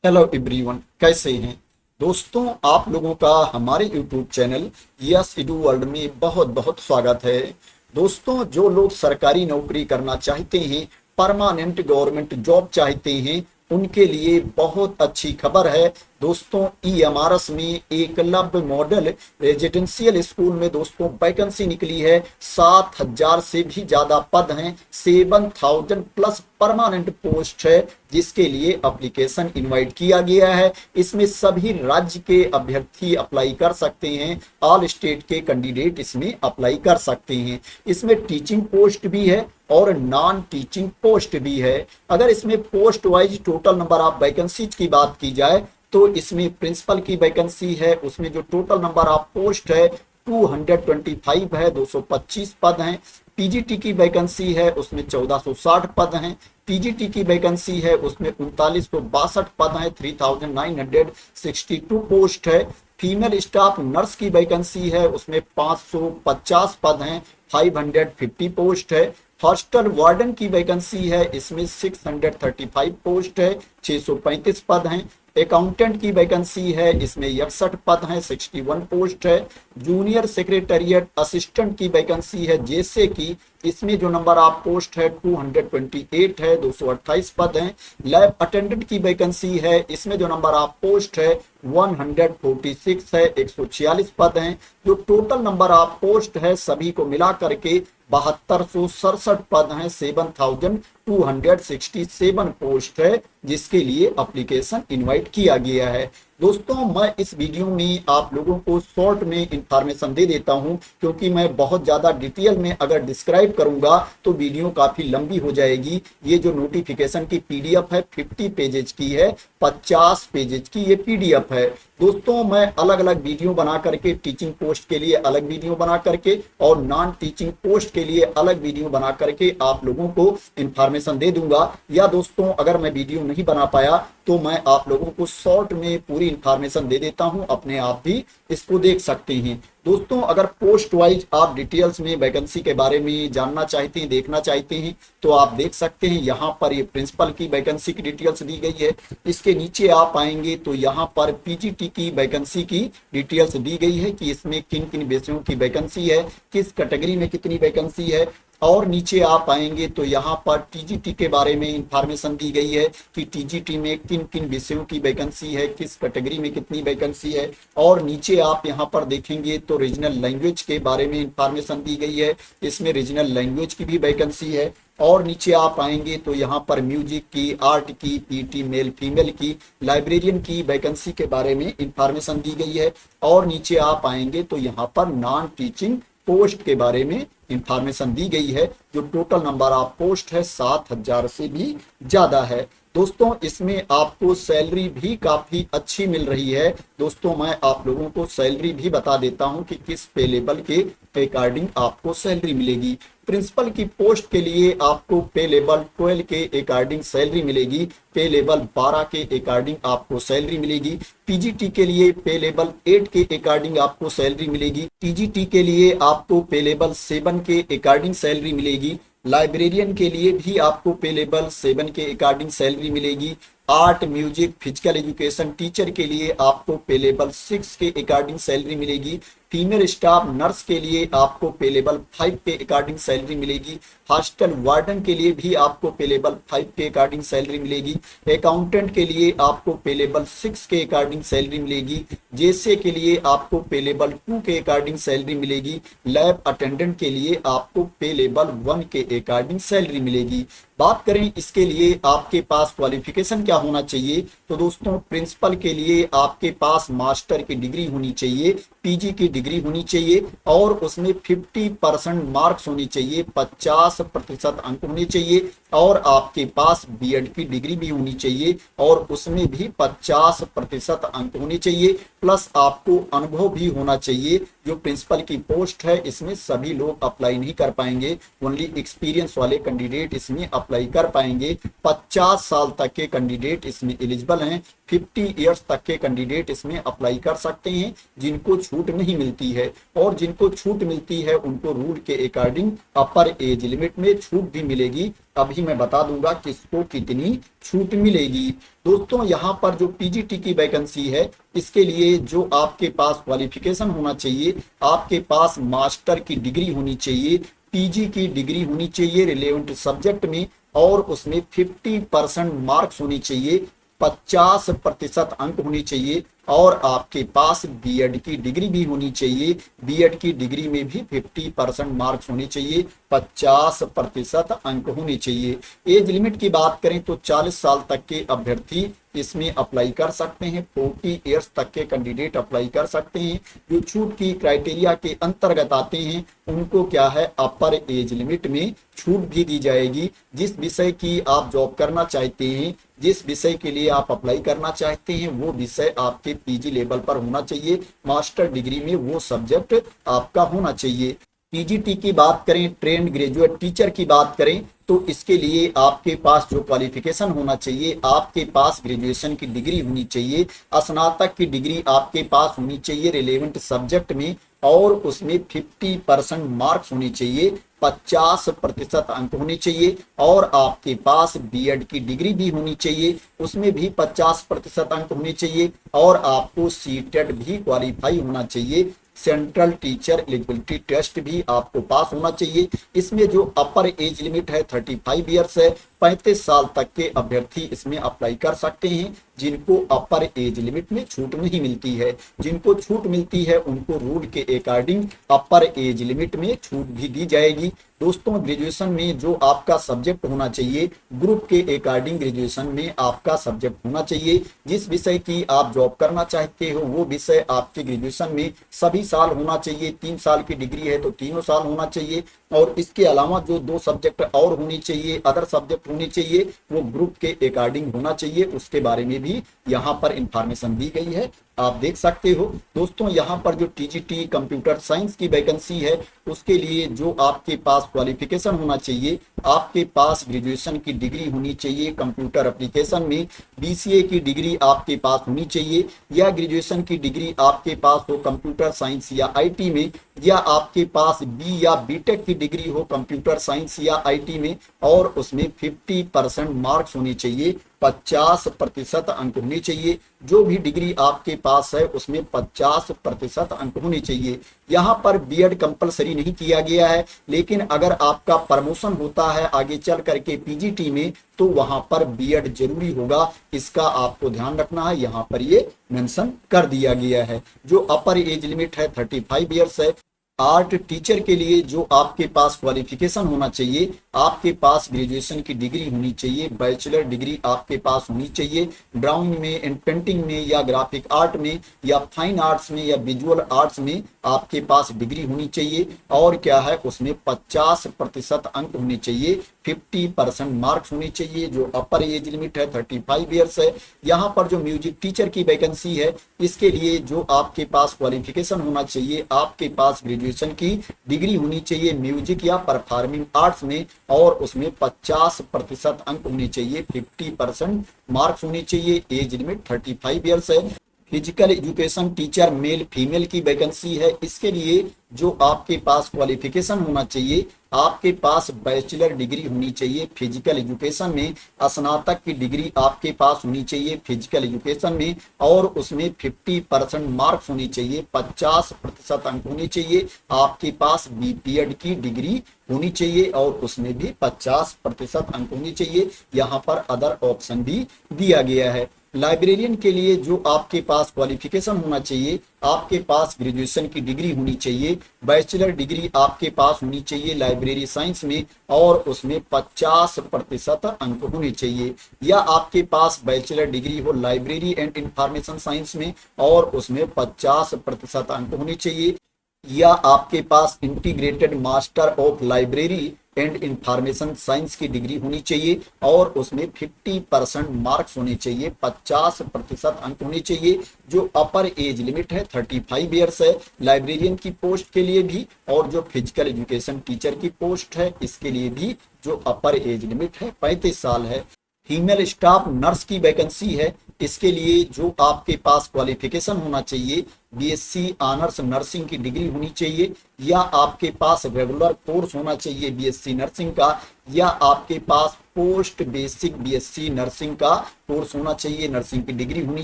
Hello everyone, कैसे हैं दोस्तों। आप लोगों का हमारे YouTube channel yes edu world में बहुत बहुत स्वागत है। दोस्तों, जो लोग सरकारी नौकरी करना चाहते हैं, परमानेंट गवर्नमेंट जॉब चाहते हैं, उनके लिए बहुत अच्छी खबर है। दोस्तों, ईएमआरएस में एकलव्य मॉडल रेजिडेंशियल स्कूल में दोस्तों वैकेंसी निकली है। 7,000 से भी ज्यादा पद हैं, 7,000 प्लस परमानेंट पोस्ट है, जिसके लिए एप्लीकेशन इनवाइट किया गया है। इसमें सभी राज्य के अभ्यर्थी अप्लाई कर सकते हैं, ऑल स्टेट के कैंडिडेट इसमें अप्लाई कर सकते हैं। इसमें टीचिंग पोस्ट भी है और नॉन टीचिंग पोस्ट भी है। अगर इसमें post wise total number of vacancies की बात की जाए तो इसमें प्रिंसिपल की वैकेंसी है, उसमें जो टोटल नंबर ऑफ पोस्ट है 225 है, 225 पद हैं। पीजीटी की वैकेंसी है, उसमें 1460 पद हैं। टीजीटी की वैकेंसी है, उसमें 3962 पद हैं, 3962 पोस्ट है। फीमेल स्टाफ नर्स की वैकेंसी है, उसमें 550 पद हैं, 550 पोस्ट है। हॉस्टल वार्डन की वैकेंसी है, इसमें 635 पोस्ट है, 635 पद हैं। अकाउंटेंट की वैकेंसी है, इसमें 61 पद हैं, 61 पोस्ट है। जूनियर सेक्रेटरिएट असिस्टेंट की वैकेंसी है, जैसे कि इसमें जो नंबर ऑफ पोस्ट है 228 है, 228 पद हैं। लैब अटेंडेंट की वैकेंसी है, इसमें जो नंबर ऑफ पोस्ट है 146 है, 146 पद हैं। जो टोटल नंबर ऑफ पोस्ट है सभी को मिला करके 7267 पद हैं, 7267 पोस्ट है, जिसके लिए एप्लीकेशन इनवाइट किया गया है। दोस्तों, मैं इस वीडियो में आप लोगों को शॉर्ट में इंफॉर्मेशन दे देता हूं, क्योंकि मैं बहुत ज़्यादा डिटेल में अगर डिस्क्राइब करूंगा तो वीडियो काफ़ी लंबी हो जाएगी। ये जो नोटिफिकेशन की पीडीएफ है 50 पेजेज की है, 50 पेजेज की ये पीडीएफ है। दोस्तों, मैं अलग अलग वीडियो बना करके टीचिंग पोस्ट के लिए अलग वीडियो बना करके और नॉन टीचिंग पोस्ट के लिए अलग वीडियो बना करके आप लोगों को इंफॉर्मेशन दे दूंगा। या दोस्तों, अगर मैं वीडियो नहीं बना पाया तो मैं आप लोगों को शॉर्ट में पूरी इंफॉर्मेशन दे देता हूं, अपने आप भी इसको देख सकते हैं। दोस्तों, अगर पोस्ट वाइज आप डिटेल्स में वैकेंसी के बारे में जानना चाहते हैं, देखना चाहते हैं, तो आप देख सकते हैं। यहाँ पर ये प्रिंसिपल की वैकेंसी की डिटेल्स दी गई है। इसके नीचे आप आएंगे तो यहाँ पर पीजीटी की वैकेंसी की डिटेल्स दी गई है कि इसमें किन किन विषयों की वैकेंसी है, किस कैटेगरी में कितनी वैकेंसी है। और नीचे आप आएंगे तो यहाँ पर टीजीटी के बारे में इंफॉर्मेशन दी गई है कि टीजीटी में किन किन विषयों की वैकेंसी है, किस कैटेगरी में कितनी वैकेंसी है। और नीचे आप यहाँ पर देखेंगे तो रीजनल लैंग्वेज के बारे में इंफॉर्मेशन दी गई है, इसमें रीजनल लैंग्वेज की भी वैकेंसी है। और नीचे आप आएंगे तो यहाँ पर म्यूजिक की, आर्ट की, पीटी मेल फीमेल की, लाइब्रेरियन की वैकेंसी के बारे में इंफॉर्मेशन दी गई है। और नीचे आप आएंगे तो यहाँ पर नॉन टीचिंग पोस्ट के बारे में इंफॉर्मेशन दी गई है। जो टोटल नंबर ऑफ पोस्ट है 7,000 से भी ज्यादा है। दोस्तों, इसमें आपको सैलरी भी काफी अच्छी मिल रही है। दोस्तों, मैं आप लोगों को सैलरी भी बता देता हूं कि किस पे लेवल के अकॉर्डिंग आपको सैलरी मिलेगी। प्रिंसिपल की पोस्ट के लिए आपको पे लेवल 12 के अकॉर्डिंग सैलरी मिलेगी, पे लेवल 12 के अकॉर्डिंग आपको सैलरी मिलेगी। पीजीटी के लिए पे लेवल 8 के अकॉर्डिंग आपको सैलरी मिलेगी। टीजीटी के लिए आपको पे लेवल 7 के अकॉर्डिंग सैलरी मिलेगी। लाइब्रेरियन के लिए भी आपको पे लेवल 7 के अकॉर्डिंग सैलरी मिलेगी। Art, music, physical education teacher के लिए आपको पे लेवल 6 के अकॉर्डिंग सैलरी मिलेगी। फीमेल स्टाफ नर्स के लिए आपको पे लेवल 5 के अकॉर्डिंग सैलरी मिलेगी। हॉस्टल वार्डन के लिए भी आपको पे लेवल 5 के अकॉर्डिंग सैलरी मिलेगी। अकाउंटेंट के लिए आपको पे लेवल 6 के अकॉर्डिंग सैलरी मिलेगी। जैसे के लिए आपको पे लेवल 2 के अकॉर्डिंग सैलरी मिलेगी। लैब अटेंडेंट के लिए आपको पे लेवल 1 के अकॉर्डिंग सैलरी मिलेगी। बात करें इसके लिए आपके पास क्वालिफिकेशन क्या होना चाहिए, तो दोस्तों प्रिंसिपल के लिए आपके पास मास्टर की डिग्री होनी चाहिए, पीजी की डिग्री होनी चाहिए और उसमें 50% मार्क्स होनी चाहिए, 50% अंक होने चाहिए और आपके पास बीएड की डिग्री भी होनी चाहिए और उसमें भी 50% अंक होने चाहिए, प्लस आपको अनुभव भी होना चाहिए। जो प्रिंसिपल की पोस्ट है इसमें सभी लोग अप्लाई नहीं कर पाएंगे, ओनली एक्सपीरियंस वाले कैंडिडेट इसमें अप्लाई कर पाएंगे। 50 साल तक के कैंडिडेट इसमें एलिजिबल हैं, 50 इयर्स तक के कैंडिडेट इसमें अप्लाई कर सकते हैं, जिनको छूट नहीं मिल मिलती है, और जिनको छूट मिलती है उनको रूल के अकॉर्डिंग अपर एज लिमिट में छूट भी मिलेगी। अभी मैं बता दूंगा किसको कितनी छूट मिलेगी। दोस्तों यहाँ पर जो पीजीटी की वैकेंसी है, इसके लिए जो आपके पास क्वालिफिकेशन होना चाहिए, आपके पास मास्टर की डिग्री होनी चाहिए, पीजी की डिग्री होनी चाहिए रिलेवेंट सब्जेक्ट में, और उसमें 50% मार्क्स होनी चाहिए, 50% अंक होने चाहिए, और आपके पास बीएड की डिग्री भी होनी चाहिए। बीएड की डिग्री में भी 50% मार्क्स होने चाहिए, 50% अंक होने चाहिए। एज लिमिट की बात करें तो 40 साल तक के अभ्यर्थी इसमें अप्लाई कर सकते हैं, 40 इयर्स तक के कैंडिडेट अप्लाई कर सकते हैं। जो छूट की क्राइटेरिया के अंतर्गत आते हैं उनको क्या है, अपर एज लिमिट में छूट भी दी जाएगी। जिस विषय की आप जॉब करना चाहते हैं, जिस विषय के लिए आप अप्लाई करना चाहते हैं, वो विषय आपके पीजी लेवल पर होना चाहिए, मास्टर डिग्री में वो सब्जेक्ट आपका होना चाहिए। पीजीटी की बात करें, ट्रेंड ग्रेजुएट टीचर की बात करें, तो इसके लिए आपके पास जो क्वालिफिकेशन होना चाहिए, आपके पास ग्रेजुएशन की डिग्री होनी चाहिए, स्नातक की डिग्री आपके पास होनी चाहिए रिलेवेंट सब्जेक्ट में, और उसमें 50% मार्क्स होने चाहिए, 50% अंक होने चाहिए, और आपके पास बीएड की डिग्री भी होनी चाहिए, उसमें भी 50% अंक होने चाहिए, और आपको सीटेट भी क्वालिफाई होना चाहिए, सेंट्रल टीचर एलिजिबिलिटी टेस्ट भी आपको पास होना चाहिए। इसमें जो अपर एज लिमिट है 35 ईयर्स है, 35 साल तक के अभ्यर्थी इसमें अप्लाई कर सकते हैं, जिनको अपर एज लिमिट में छूट नहीं मिलती है। जिनको छूट मिलती है उनको रूल के अकॉर्डिंग अपर एज लिमिट में छूट भी दी जाएगी। दोस्तों ग्रेजुएशन में जो आपका सब्जेक्ट होना चाहिए, ग्रुप के अकॉर्डिंग ग्रेजुएशन में आपका सब्जेक्ट होना चाहिए। जिस विषय की आप जॉब करना चाहते हो वो विषय आपके ग्रेजुएशन में सभी साल होना चाहिए। 3 साल की डिग्री है तो तीनों साल होना चाहिए, और इसके अलावा जो 2 सब्जेक्ट और होनी चाहिए, अदर सब्जेक्ट होनी चाहिए, वो ग्रुप के अकॉर्डिंग होना चाहिए। उसके बारे में भी यहाँ पर इंफॉर्मेशन दी गई है, आप देख सकते हो। दोस्तों यहाँ पर जो टीजीटी कंप्यूटर साइंस की वैकेंसी है, उसके लिए जो आपके पास क्वालिफिकेशन होना चाहिए, आपके पास ग्रेजुएशन की डिग्री होनी चाहिए कंप्यूटर एप्लीकेशन में, बीसीए की डिग्री आपके पास होनी चाहिए, या ग्रेजुएशन की डिग्री आपके पास हो कंप्यूटर साइंस या आईटी में, या आपके पास बी या बीटेक की डिग्री हो कंप्यूटर साइंस या आईटी में, और उसमें 50% मार्क्स होने चाहिए, 50% अंक होने चाहिए। जो भी डिग्री आपके पास है उसमें 50% अंक होने चाहिए। यहाँ पर बीएड कंपलसरी नहीं किया गया है, लेकिन अगर आपका प्रमोशन होता है आगे चल करके पीजीटी में, तो वहां पर बीएड जरूरी होगा। इसका आपको ध्यान रखना है, यहाँ पर ये मेंशन कर दिया गया है। जो अपर एज लिमिट है 35 ईयर्स है। आर्ट टीचर के लिए जो आपके पास क्वालिफिकेशन होना चाहिए, आपके पास ग्रेजुएशन की डिग्री होनी चाहिए, बैचलर डिग्री आपके पास होनी चाहिए, ड्राइंग में एंड पेंटिंग में या ग्राफिक आर्ट में या फाइन आर्ट्स में या विजुअल आर्ट्स में आपके पास डिग्री होनी चाहिए, और क्या है उसमें 50% अंक होने चाहिए, 50% मार्क्स होने चाहिए। जो अपर एज लिमिट है 35 ईयर्स है। यहाँ पर जो म्यूजिक टीचर की वैकेंसी है, इसके लिए जो आपके पास क्वालिफिकेशन होना चाहिए, आपके पास ग्रेजुएशन की डिग्री होनी चाहिए म्यूजिक या परफॉर्मिंग आर्ट्स में, और उसमें 50% अंक होने चाहिए, 50% मार्क्स होने चाहिए। एज लिमिट 35 ईयर्स है। Physical education teacher male female की वैकेंसी है। इसके लिए जो आपके पास क्वालिफिकेशन होना चाहिए, आपके पास बैचलर डिग्री होनी चाहिए फिजिकल एजुकेशन में, स्नातक की डिग्री आपके पास होनी चाहिए फिजिकल एजुकेशन में, और उसमें 50% मार्क्स होनी चाहिए, 50% अंक होने चाहिए। आपके पास बीपीएड की डिग्री होनी चाहिए, और उसमें भी 50% अंक होने चाहिए। यहाँ पर अदर ऑप्शन भी दिया गया है। लाइब्रेरियन के लिए जो आपके पास क्वालिफिकेशन होना चाहिए, आपके पास ग्रेजुएशन की डिग्री होनी चाहिए, बैचलर डिग्री आपके पास होनी चाहिए लाइब्रेरी साइंस में, और उसमें 50% अंक होने चाहिए। या आपके पास बैचलर डिग्री हो लाइब्रेरी एंड इंफॉर्मेशन साइंस में, और उसमें 50% अंक होने चाहिए। या आपके पास integrated master of library and information science की डिग्री होनी चाहिए, और उसमें 50% मार्क्स होने चाहिए, 50% अंक होने चाहिए। जो अपर एज लिमिट है 35 ईयर्स है लाइब्रेरियन की पोस्ट के लिए भी, और जो फिजिकल एजुकेशन टीचर की पोस्ट है इसके लिए भी जो अपर एज लिमिट है 35 साल है। फीमेल स्टाफ नर्स की वैकेंसी है। इसके लिए जो आपके पास क्वालिफिकेशन होना चाहिए, बीएससी ऑनर्स नर्सिंग की डिग्री होनी चाहिए, या आपके पास रेगुलर कोर्स होना चाहिए बीएससी नर्सिंग का, या आपके पास पोस्ट बेसिक बीएससी नर्सिंग का कोर्स होना चाहिए, नर्सिंग की डिग्री होनी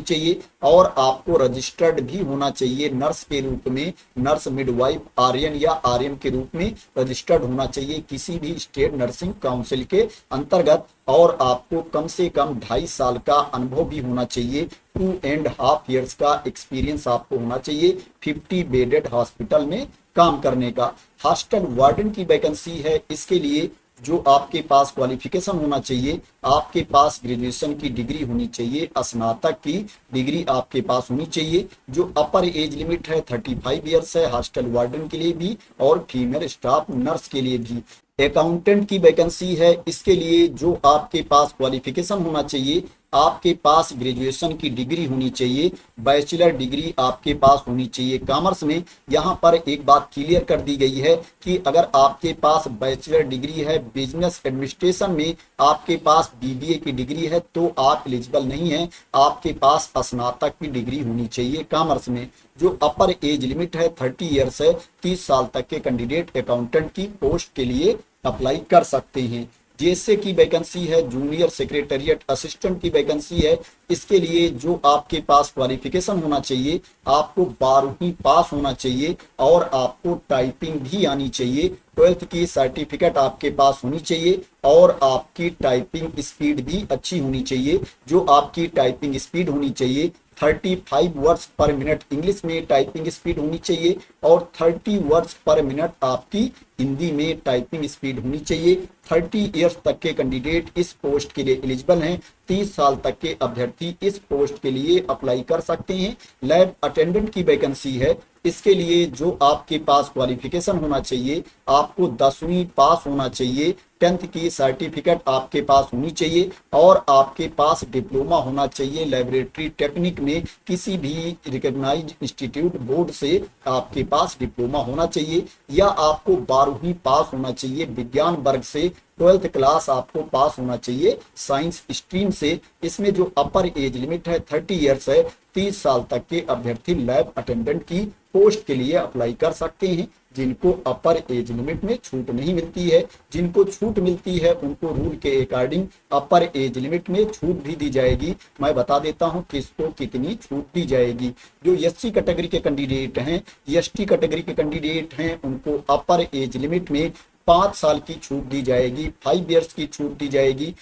चाहिए, और आपको रजिस्टर्ड भी होना चाहिए नर्स के रूप में, नर्स मिडवाइफ आरएन या आरएम के रूप में रजिस्टर्ड होना चाहिए किसी भी स्टेट नर्सिंग काउंसिल के अंतर्गत, और आपको कम से कम 2.5 साल का अनुभव भी होना चाहिए, 2.5 years का एक्सपीरियंस आपको होना चाहिए 50 बेडेड हॉस्पिटल में काम करने का। हॉस्टल वार्डन की वैकेंसी है, इसके लिए जो आपके पास क्वालिफिकेशन होना चाहिए, आपके पास ग्रेजुएशन की डिग्री होनी चाहिए, स्नातक की डिग्री आपके पास होनी चाहिए। जो अपर एज लिमिट है 35 ईयर्स है हॉस्टल वार्डन के लिए भी और फीमेल स्टाफ नर्स के लिए भी। अकाउंटेंट की वैकेंसी है, इसके लिए जो आपके पास क्वालिफिकेशन होना चाहिए, आपके पास ग्रेजुएशन की डिग्री होनी चाहिए, बैचलर डिग्री आपके पास होनी चाहिए कॉमर्स में। यहाँ पर एक बात क्लियर कर दी गई है कि अगर आपके पास बैचलर डिग्री है बिजनेस एडमिनिस्ट्रेशन में, आपके पास बीबीए की डिग्री है तो आप एलिजिबल नहीं है, आपके पास स्नातक की डिग्री होनी चाहिए कॉमर्स में। जो अपर एज लिमिट है 30 ईयर्स है, 30 साल तक के कैंडिडेट अकाउंटेंट की पोस्ट के लिए अप्लाई कर सकते हैं। जैसे की वैकेंसी है जूनियर सेक्रेटरिएट असिस्टेंट की वैकेंसी है, इसके लिए जो आपके पास क्वालिफिकेशन होना चाहिए, आपको 12वीं पास होना चाहिए और आपको टाइपिंग भी आनी चाहिए, 12th की सर्टिफिकेट आपके पास होनी चाहिए और आपकी टाइपिंग स्पीड भी अच्छी होनी चाहिए। जो आपकी टाइपिंग स्पीड होनी चाहिए 35 वर्ड्स पर मिनट इंग्लिश में टाइपिंग स्पीड होनी चाहिए और 30 वर्ड्स पर मिनट आपकी हिंदी में टाइपिंग स्पीड होनी चाहिए। 30 ईयर्स तक के कैंडिडेट इस पोस्ट के लिए एलिजिबल हैं, 30 साल तक के अभ्यर्थी इस पोस्ट के लिए अप्लाई कर सकते हैं। लैब अटेंडेंट की वैकेंसी है, इसके लिए जो आपके पास क्वालिफिकेशन होना चाहिए, आपको 10वीं पास होना चाहिए, 10th की सर्टिफिकेट आपके पास होनी चाहिए और आपके पास डिप्लोमा होना चाहिए लेबोरेटरी टेक्निक में, किसी भी रिकॉग्नाइज्ड इंस्टीट्यूट बोर्ड से आपके पास डिप्लोमा होना चाहिए, या आपको 12वीं पास होना चाहिए विज्ञान वर्ग से, 12th क्लास आपको पास होना चाहिए साइंस स्ट्रीम से। इसमें जो अपर एज लिमिट है 30 ईयर्स है, 30 साल तक के अभ्यर्थी लैब अटेंडेंट की पोस्ट के लिए अप्लाई कर सकते हैं। जिनको अपर एज लिमिट में छूट नहीं मिलती है, जिनको छूट मिलती है उनको रूल के अकॉर्डिंग अपर एज लिमिट में छूट भी दी जाएगी। मैं बता देता हूं किसको कितनी छूट दी जाएगी। जो एससी कैटेगरी के कैंडिडेट हैं, एसटी कैटेगरी के कैंडिडेट हैं, उनको अपर एज लिमिट में 5 साल की छूट दी जाएगी, 5 ईयर्स की छूट दी जाएगी।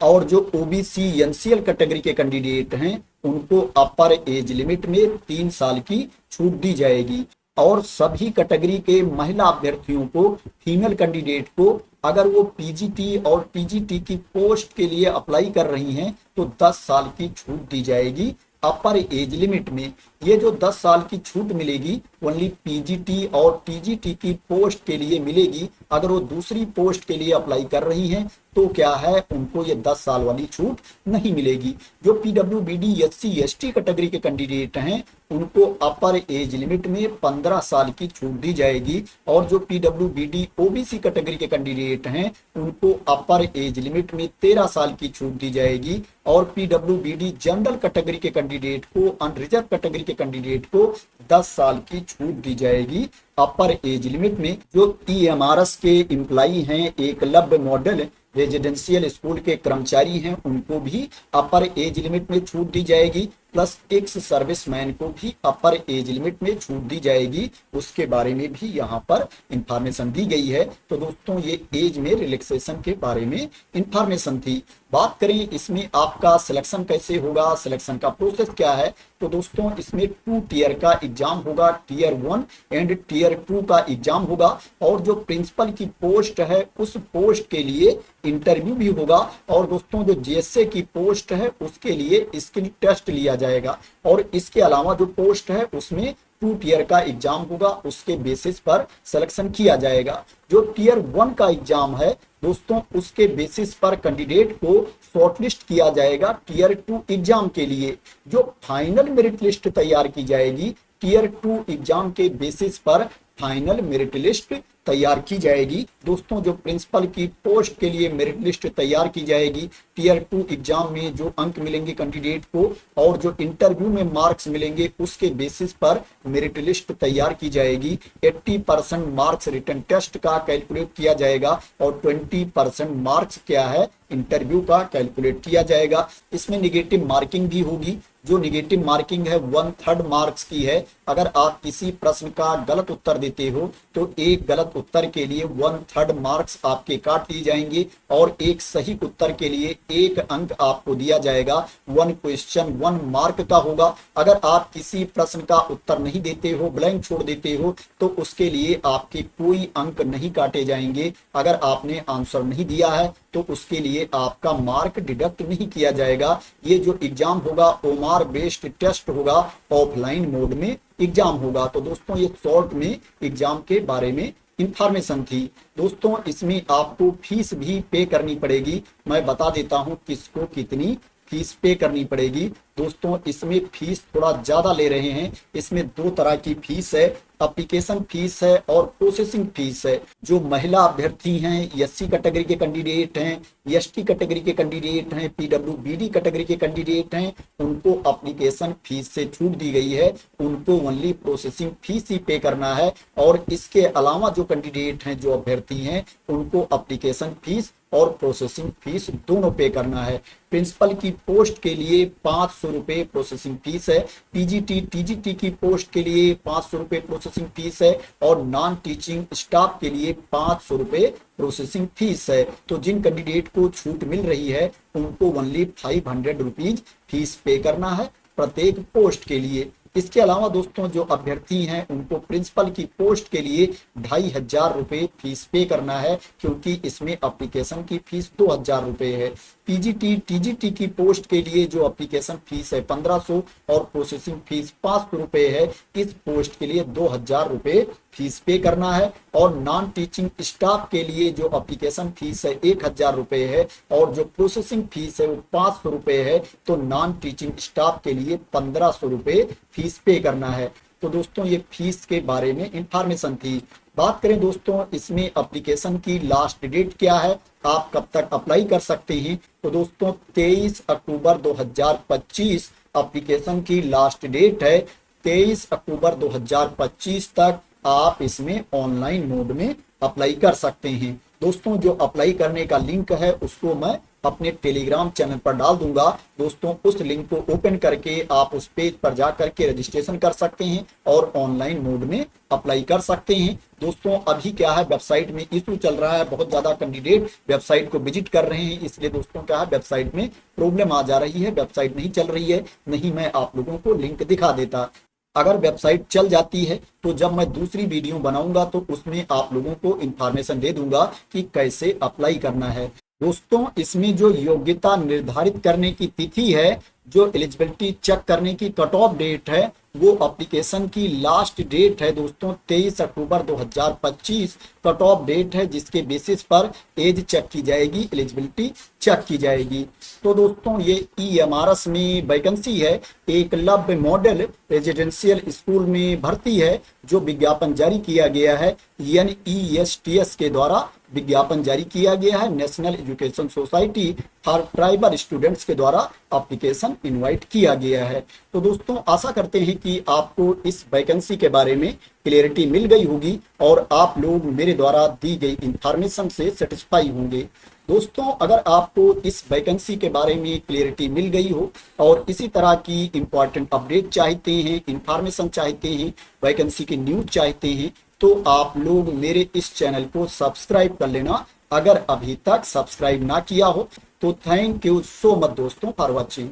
और जो ओबीसी एनसीएल कैटेगरी के कैंडिडेट हैं, उनको अपर एज लिमिट में 3 साल की छूट दी जाएगी। और सभी कैटेगरी के महिला अभ्यर्थियों को, फीमेल कैंडिडेट को, अगर वो पीजीटी और टीजीटी की पोस्ट के लिए अप्लाई कर रही हैं तो 10 साल की छूट दी जाएगी अपर एज लिमिट में। ये जो 10 साल की छूट मिलेगी ओनली पीजीटी और टीजीटी की पोस्ट के लिए मिलेगी। अगर वो दूसरी पोस्ट के लिए अप्लाई कर रही हैं तो क्या है, उनको ये 10 साल वाली छूट नहीं मिलेगी। जो पीडब्ल्यूबीडी एससी एसटी कैटेगरी के कैंडिडेट हैं, उनको अपर एज लिमिट में 15 साल की छूट दी जाएगी। और जो पीडब्ल्यूबीडी ओबीसी कैटेगरी के कैंडिडेट हैं, उनको अपर एज लिमिट में 13 साल की छूट दी जाएगी। और पीडब्ल्यूबीडी जनरल कैटेगरी के कैंडिडेट को, अनरिजर्व कैटेगरी के कैंडिडेट को 10 साल की छूट दी जाएगी अपर एज लिमिट में। जो ईएमआरएस के एम्प्लॉई हैं, एकलव्य मॉडल रेजिडेंशियल स्कूल के कर्मचारी हैं, उनको भी अपर एज लिमिट में छूट दी जाएगी। प्लस एक्स सर्विसमैन को भी अपर एज लिमिट में छूट दी जाएगी, उसके बारे में भी यहाँ पर इंफॉर्मेशन दी गई है। तो दोस्तों ये एज में रिलैक्सेशन के बारे में इंफॉर्मेशन थी। बात करें इसमें आपका सिलेक्शन कैसे होगा, सिलेक्शन का प्रोसेस क्या है, तो दोस्तों इसमें 2 टियर का एग्जाम होगा, टियर 1 एंड टियर 2 का एग्जाम होगा। और जो प्रिंसिपल की पोस्ट है उस पोस्ट के लिए इंटरव्यू भी होगा। और दोस्तों जो जीएसए की पोस्ट है उसके लिए स्किल टेस्ट लिया जाएगा। और इसके अलावा जो पोस्ट है उसमें 2 टियर का एग्जाम होगा, उसके बेसिस पर सिलेक्शन किया जाएगा। जो टियर 1 का एग्जाम है दोस्तों, उसके बेसिस पर कैंडिडेट को शॉर्टलिस्ट किया जाएगा टियर 2 एग्जाम के लिए। जो फाइनल मेरिट लिस्ट तैयार की जाएगी टियर 2 एग्जाम के बेसिस पर फाइनल मेरिट लिस्ट तैयार की जाएगी। दोस्तों जो प्रिंसिपल की पोस्ट के लिए मेरिट लिस्ट तैयार की जाएगी, टीयर 2 एग्जाम में जो अंक मिलेंगे कैंडिडेट को और जो इंटरव्यू में मार्क्स मिलेंगे उसके बेसिस पर मेरिट लिस्ट तैयार की जाएगी। 80% मार्क्स रिटन टेस्ट का कैलकुलेट किया जाएगा और 20% मार्क्स क्या है इंटरव्यू का कैलकुलेट किया जाएगा। इसमें निगेटिव मार्किंग भी होगी। जो निगेटिव मार्किंग है 1/3 मार्क्स की है। अगर आप किसी प्रश्न का गलत उत्तर देते हो तो एक गलत उत्तर के लिए 1/3 मार्क्स आपके काट लिए जाएंगे और एक सही उत्तर के लिए 1 अंक आपको दिया जाएगा। 1 क्वेश्चन 1 मार्क का होगा। अगर आप किसी प्रश्न का उत्तर नहीं देते हो, ब्लैंक छोड़ देते हो, तो उसके लिए आपके कोई अंक नहीं काटे जाएंगे। अगर आपने आंसर नहीं दिया है तो उसके लिए आपका मार्क डिडक्ट नहीं किया जाएगा। ये जो एग्जाम होगा ओमार बेस्ड टेस्ट होगा, ऑफलाइन मोड में एग्जाम होगा। तो दोस्तों ये शॉर्ट में एग्जाम के बारे में इंफॉर्मेशन थी। दोस्तों इसमें आपको फीस भी पे करनी पड़ेगी। मैं बता देता हूं किसको कितनी फीस पे करनी पड़ेगी। दोस्तों इसमें फीस थोड़ा ज्यादा ले रहे हैं। इसमें 2 तरह की फीस है, एप्लीकेशन फीस है और प्रोसेसिंग फीस है। जो महिला अभ्यर्थी हैं, एससी कैटेगरी के कैंडिडेट हैं, एसटी कैटेगरी के कैंडिडेट हैं, पीडब्ल्यूबीडी कैटेगरी के कैंडिडेट हैं, उनको एप्लीकेशन फीस से छूट दी गई है। उनको ओनली प्रोसेसिंग फीस ही पे करना है। और इसके अलावा जो कैंडिडेट हैं, जो अभ्यर्थी हैं, उनको एप्लीकेशन फीस और प्रोसेसिंग फीस दोनों पे करना है। प्रिंसिपल की पोस्ट के लिए 500 रुपए प्रोसेसिंग फीस है। पीजीटी टीजीटी की पोस्ट के लिए 500 रुपए प्रोसेसिंग फीस है और नॉन टीचिंग स्टाफ के लिए 500 रुपए प्रोसेसिंग फीस है। तो जिन कैंडिडेट को छूट मिल रही है उनको ओनली 500 रुपीज फीस पे करना है प्रत्येक पोस्ट के लिए। इसके अलावा दोस्तों जो अभ्यर्थी हैं उनको प्रिंसिपल की पोस्ट के लिए 2500 रुपए फीस पे करना है, क्योंकि इसमें एप्लीकेशन की फीस 2000 रुपए है। पीजीटी टीजीटी की पोस्ट के लिए जो एप्लीकेशन फीस है 1500 और प्रोसेसिंग फीस 500 रुपए है। इस पोस्ट के लिए 2000 रुपए फीस पे करना है। और नॉन टीचिंग स्टाफ के लिए जो एप्लीकेशन फीस है 1000 रुपए है और जो प्रोसेसिंग फीस है वो 500 रुपए है। तो नॉन टीचिंग स्टाफ के लिए 1500 रुपए फीस पे करना है। तो दोस्तों ये फीस के बारे में इंफॉर्मेशन थी। बात करें दोस्तों इसमें एप्लीकेशन की लास्ट डेट क्या है, आप कब तक अप्लाई कर सकते हैं। तो दोस्तों 23 अक्टूबर 2025 एप्लीकेशन की लास्ट डेट है। 23 अक्टूबर 2025 तक आप इसमें ऑनलाइन मोड में अप्लाई कर सकते हैं। दोस्तों जो अप्लाई करने का लिंक है उसको मैं अपने टेलीग्राम चैनल पर डाल दूंगा। दोस्तों उस लिंक को ओपन करके आप उस पेज पर जा करके रजिस्ट्रेशन कर सकते हैं और ऑनलाइन मोड में अप्लाई कर सकते हैं। दोस्तों अभी क्या है, वेबसाइट में इशू चल रहा है, बहुत ज्यादा कैंडिडेट वेबसाइट को विजिट कर रहे हैं, इसलिए दोस्तों क्या है वेबसाइट में प्रॉब्लम आ जा रही है, वेबसाइट नहीं चल रही है। नहीं मैं आप लोगों को लिंक दिखा देता। अगर वेबसाइट चल जाती है तो जब मैं दूसरी वीडियो बनाऊंगा तो उसमें आप लोगों को इंफॉर्मेशन दे दूंगा कि कैसे अप्लाई करना है। दोस्तों इसमें जो योग्यता निर्धारित करने की तिथि है, जो एलिजिबिलिटी चेक करने की कट ऑफ डेट है, वो एप्लीकेशन की लास्ट डेट है दोस्तों 23 अक्टूबर 2025 कट ऑफ डेट है, जिसके बेसिस पर एज चेक की जाएगी, एलिजिबिलिटी चेक की जाएगी। तो दोस्तों ये EMRS में वैकेंसी है, एकलव्य मॉडल रेजिडेंशियल स्कूल में भर्ती है, जो विज्ञापन जारी किया गया है NESTS के द्वारा विज्ञापन जारी किया गया है। National education society for tribal students के द्वारा एप्लीकेशन इनवाइट किया गया है। तो दोस्तों आशा करते हैं कि आपको इस वैकेंसी के बारे में क्लियरिटी मिल गई होगी और आप लोग मेरे द्वारा दी गई इंफॉर्मेशन से सेटिस्फाई होंगे। दोस्तों अगर आपको इस वैकेंसी के बारे में क्लियरिटी मिल गई हो और इसी तरह की इंपॉर्टेंट अपडेट चाहते हैं, इंफॉर्मेशन चाहते हैं, वैकेंसी की न्यूज चाहते हैं, तो आप लोग मेरे इस चैनल को सब्सक्राइब कर लेना अगर अभी तक सब्सक्राइब ना किया हो। तो थैंक यू सो मच दोस्तों फॉर वॉचिंग।